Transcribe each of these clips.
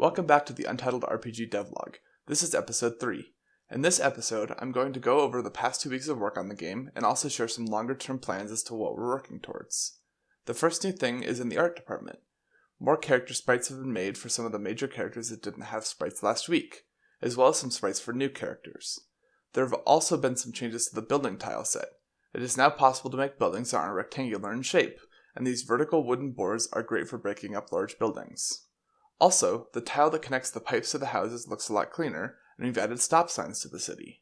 Welcome back to the Untitled RPG Devlog. This is episode 3. In this episode, I'm going to go over the past 2 weeks of work on the game and also share some longer term plans as to what we're working towards. The first new thing is in the art department. More character sprites have been made for some of the major characters that didn't have sprites last week, as well as some sprites for new characters. There have also been some changes to the building tile set. It is now possible to make buildings that aren't rectangular in shape, and these vertical wooden boards are great for breaking up large buildings. Also, the tile that connects the pipes to the houses looks a lot cleaner, and we've added stop signs to the city.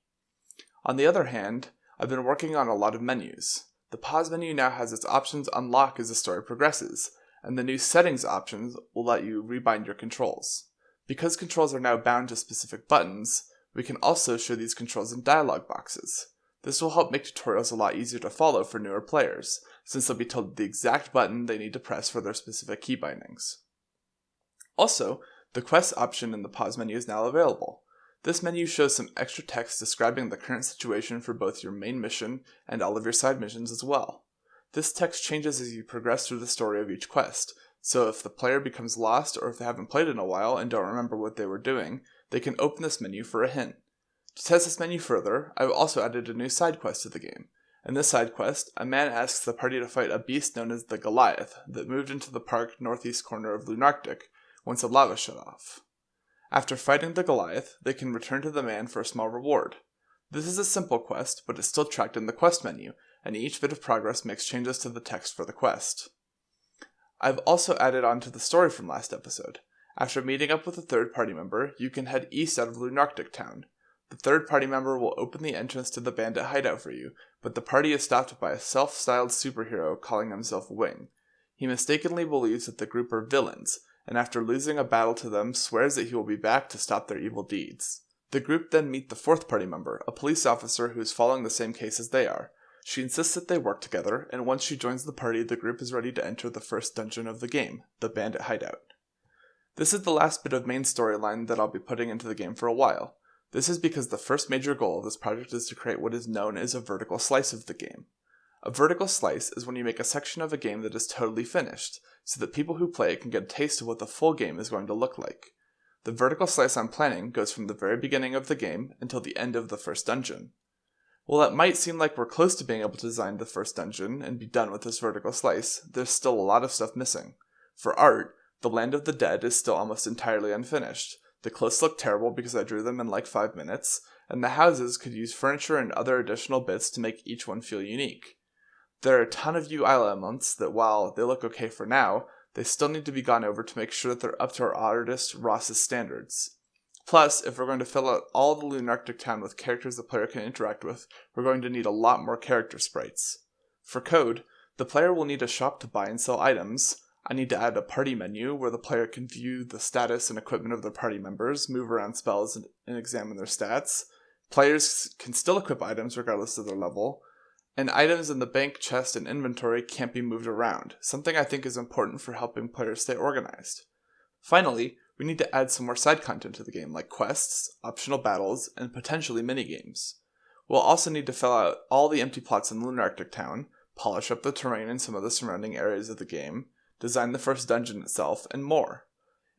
On the other hand, I've been working on a lot of menus. The pause menu now has its options unlock as the story progresses, and the new settings options will let you rebind your controls. Because controls are now bound to specific buttons, we can also show these controls in dialog boxes. This will help make tutorials a lot easier to follow for newer players, since they'll be told the exact button they need to press for their specific key bindings. Also, the quest option in the pause menu is now available. This menu shows some extra text describing the current situation for both your main mission and all of your side missions as well. This text changes as you progress through the story of each quest, so if the player becomes lost or if they haven't played in a while and don't remember what they were doing, they can open this menu for a hint. To test this menu further, I've also added a new side quest to the game. In this side quest, a man asks the party to fight a beast known as the Goliath that moved into the park northeast corner of Lunarctic once a lava shut off. After fighting the Goliath, they can return to the man for a small reward. This is a simple quest, but it's still tracked in the quest menu, and each bit of progress makes changes to the text for the quest. I've also added on to the story from last episode. After meeting up with a third party member, you can head east out of Lunarctic town. The third party member will open the entrance to the bandit hideout for you, but the party is stopped by a self-styled superhero calling himself Wing. He mistakenly believes that the group are villains, and after losing a battle to them, swears that he will be back to stop their evil deeds. The group then meet the fourth party member, a police officer who is following the same case as they are. She insists that they work together, and once she joins the party, the group is ready to enter the first dungeon of the game, the bandit hideout. This is the last bit of main storyline that I'll be putting into the game for a while. This is because the first major goal of this project is to create what is known as a vertical slice of the game. A vertical slice is when you make a section of a game that is totally finished, so that people who play it can get a taste of what the full game is going to look like. The vertical slice I'm planning goes from the very beginning of the game until the end of the first dungeon. While it might seem like we're close to being able to design the first dungeon and be done with this vertical slice, there's still a lot of stuff missing. For art, the Land of the Dead is still almost entirely unfinished. The cliffs look terrible because I drew them in like 5 minutes, and the houses could use furniture and other additional bits to make each one feel unique. There are a ton of UI elements that, while they look okay for now, they still need to be gone over to make sure that they're up to our artist Ross's standards. Plus, if we're going to fill out all the Lunarctic town with characters the player can interact with, we're going to need a lot more character sprites. For code, the player will need a shop to buy and sell items. I need to add a party menu where the player can view the status and equipment of their party members, move around spells, and examine their stats. Players can still equip items regardless of their level, and items in the bank, chest, and inventory can't be moved around, something I think is important for helping players stay organized. Finally, we need to add some more side content to the game, like quests, optional battles, and potentially minigames. We'll also need to fill out all the empty plots in Lunarctic town, polish up the terrain in some of the surrounding areas of the game, design the first dungeon itself, and more.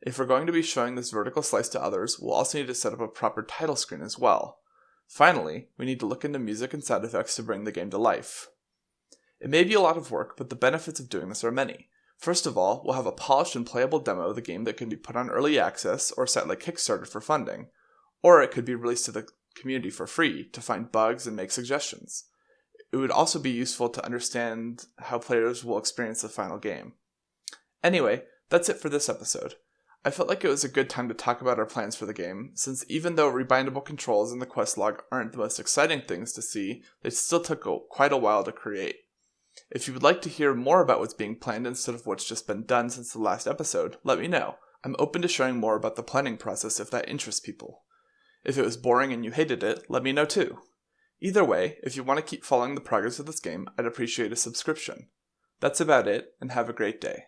If we're going to be showing this vertical slice to others, we'll also need to set up a proper title screen as well. Finally, we need to look into music and sound effects to bring the game to life. It may be a lot of work, but the benefits of doing this are many. First of all, we'll have a polished and playable demo of the game that can be put on early access or set like Kickstarter for funding, or it could be released to the community for free to find bugs and make suggestions. It would also be useful to understand how players will experience the final game. Anyway, that's it for this episode. I felt like it was a good time to talk about our plans for the game, since even though rebindable controls in the quest log aren't the most exciting things to see, they still took quite a while to create. If you would like to hear more about what's being planned instead of what's just been done since the last episode, let me know. I'm open to sharing more about the planning process if that interests people. If it was boring and you hated it, let me know too. Either way, if you want to keep following the progress of this game, I'd appreciate a subscription. That's about it, and have a great day.